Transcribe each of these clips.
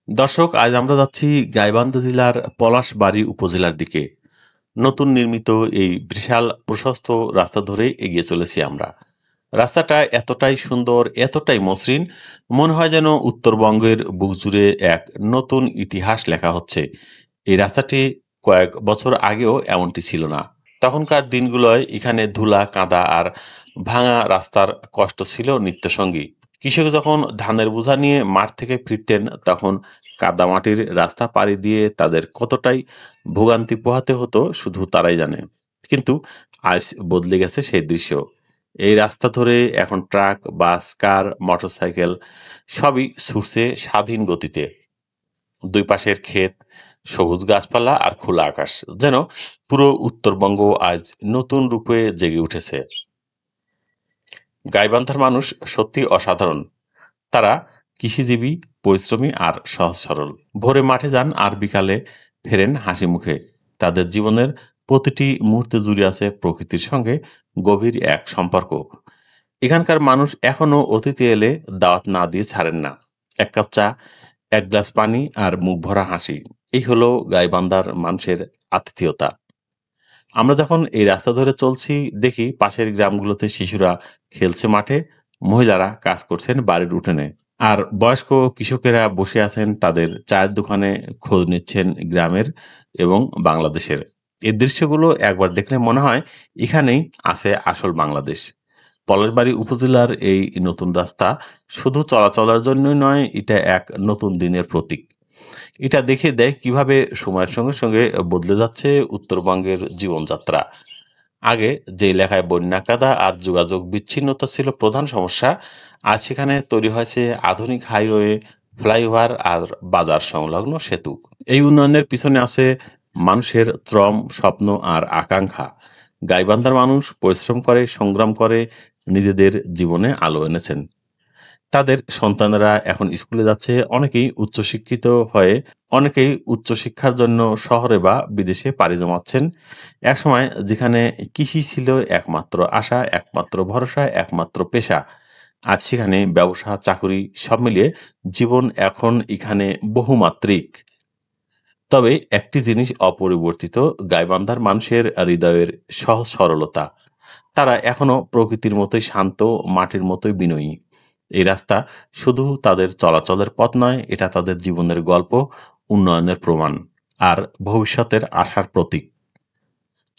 দর্শক, আজ আমরা যাচ্ছি গাইবান্ধা জেলার পলাশবাড়ী উপজেলার দিকে। নতুন নির্মিত এই বিশাল প্রশস্ত রাস্তা ধরে এগিয়ে চলেছি আমরা। রাস্তাটা এতটাই সুন্দর, এতটাই মসৃণ, মনে হয় যেন উত্তরবঙ্গের বুক জুড়ে এক নতুন ইতিহাস লেখা হচ্ছে। এই রাস্তাটি কয়েক বছর আগেও এমনটি ছিল না। তখনকার দিনগুলোয় এখানে ধুলা, কাদা আর ভাঙা রাস্তার কষ্ট ছিল নিত্যসঙ্গী। কৃষক যখন ধানের বোঝা নিয়ে মাঠ থেকে ফিরতেন, তখন কাদামাটির রাস্তা পাড়ি দিয়ে তাদের কতটাই ভোগান্তি পোহাতে হতো শুধু তারাই জানে। কিন্তু আজ বদলে গেছে সেই দৃশ্য। এই রাস্তা ধরে এখন ট্রাক, বাস, কার, মোটরসাইকেল সবই ছুটছে স্বাধীন গতিতে। দুই পাশের ক্ষেত, সবুজ গাছপালা আর খোলা আকাশ, যেন পুরো উত্তরবঙ্গ আজ নতুন রূপে জেগে উঠেছে। গাইবান্ধার মানুষ সত্যি অসাধারণ। তারা কৃষিজীবী, পরিশ্রমী আর সহজ সরল। ভোরে মাঠে যান আর বিকালে ফেরেন হাসি মুখে। তাদের জীবনের প্রতিটি মুহূর্তে জুড়ে আছে প্রকৃতির সঙ্গে গভীর এক সম্পর্ক। এখানকার মানুষ এখনো অতিথি এলে দাওয়াত না দিয়ে ছাড়েন না। এক কাপ চা, এক গ্লাস পানি আর মুখ ভরা হাসি, এই হলো গাইবান্ধার মানুষের আতিথেয়তা। আমরা যখন এই রাস্তা ধরে চলছি, দেখি পাশের গ্রামগুলোতে শিশুরা খেলছে মাঠে, মহিলারা কাজ করছেন বাড়ির উঠোনে, আর বয়স্ক কৃষকেরা বসে আছেন তাদের চায়ের দোকানে, খোঁজ নিচ্ছেন গ্রামের এবং বাংলাদেশের। এই দৃশ্যগুলো একবার দেখলে মনে হয় এখানেই আছে আসল বাংলাদেশ। পলাশবাড়ী উপজেলার এই নতুন রাস্তা শুধু চলাচলের জন্যই নয়, এটা এক নতুন দিনের প্রতীক। এটা দেখে দেয় কিভাবে সময়ের সঙ্গে সঙ্গে বদলে যাচ্ছে উত্তরবঙ্গের জীবনযাত্রা। আগে যে এলাকায় বন্যা, কাদা আর যোগাযোগ বিচ্ছিন্নতা ছিল প্রধান সমস্যা, আজ সেখানে তৈরি হয়েছে আধুনিক হাইওয়ে, ফ্লাইওভার আর বাজার সংলগ্ন সেতু। এই উন্নয়নের পিছনে আছে মানুষের শ্রম, স্বপ্ন আর আকাঙ্ক্ষা। গাইবান্ধার মানুষ পরিশ্রম করে, সংগ্রাম করে, নিজেদের জীবনে আলো এনেছেন। তাদের সন্তানেরা এখন স্কুলে যাচ্ছে, অনেকেই উচ্চশিক্ষার জন্য শহরে বা বিদেশে পাড়ি জমাচ্ছেন। একসময় যেখানে কৃষি ছিল একমাত্র আশা, একমাত্র ভরসা, একমাত্র পেশা, আজ সেখানে ব্যবসা, চাকুরি সব মিলিয়ে জীবন এখন এখানে বহুমাত্রিক। তবে একটি জিনিস অপরিবর্তিত, গাইবান্ধার মানুষের হৃদয়ের সহজ সরলতা। তারা এখনো প্রকৃতির মতোই শান্ত, মাটির মতোই বিনয়ী। এই রাস্তা শুধু তাদের চলাচলের পথ নয়, এটা তাদের জীবনের গল্প, উন্নয়নের প্রমাণ আর ভবিষ্যতের আশার প্রতীক।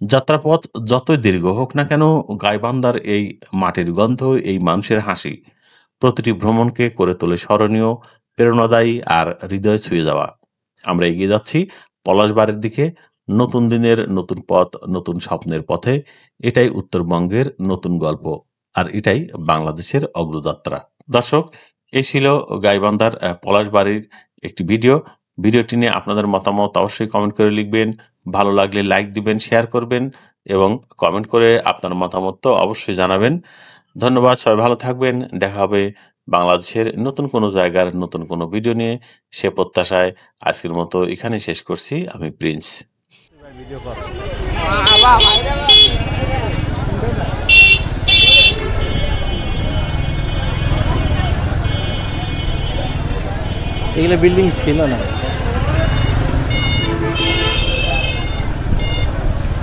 যাত্রাপথ যতই দীর্ঘ হোক না কেন, গাইবান্ধার এই মাটির গন্ধ, এই মানুষের হাসি প্রতিটি ভ্রমণকে করে তোলে স্মরণীয়, প্রেরণাদায়ী আর হৃদয় ছুঁয়ে যাওয়া। আমরা এগিয়ে যাচ্ছি পলাশবাড়ির দিকে, নতুন দিনের নতুন পথ, নতুন স্বপ্নের পথে। এটাই উত্তরবঙ্গের নতুন গল্প, আর এটাই বাংলাদেশের অগ্রযাত্রা। দর্শক, এই ছিল গাইবান্ধার পলাশবাড়ির একটি ভিডিওটি নিয়ে আপনাদের মতামত অবশ্যই কমেন্ট করে লিখবেন। ভালো লাগলে লাইক দিবেন, শেয়ার করবেন এবং কমেন্ট করে আপনার মতামত তো অবশ্যই জানাবেন। ধন্যবাদ, সবাই ভালো থাকবেন। দেখা হবে বাংলাদেশের নতুন কোনো জায়গার নতুন কোনো ভিডিও নিয়ে। সে প্রত্যাশায় আজকের মতো এখানে শেষ করছি। আমি প্রিন্স। এগুলো বিল্ডিং ছিল না।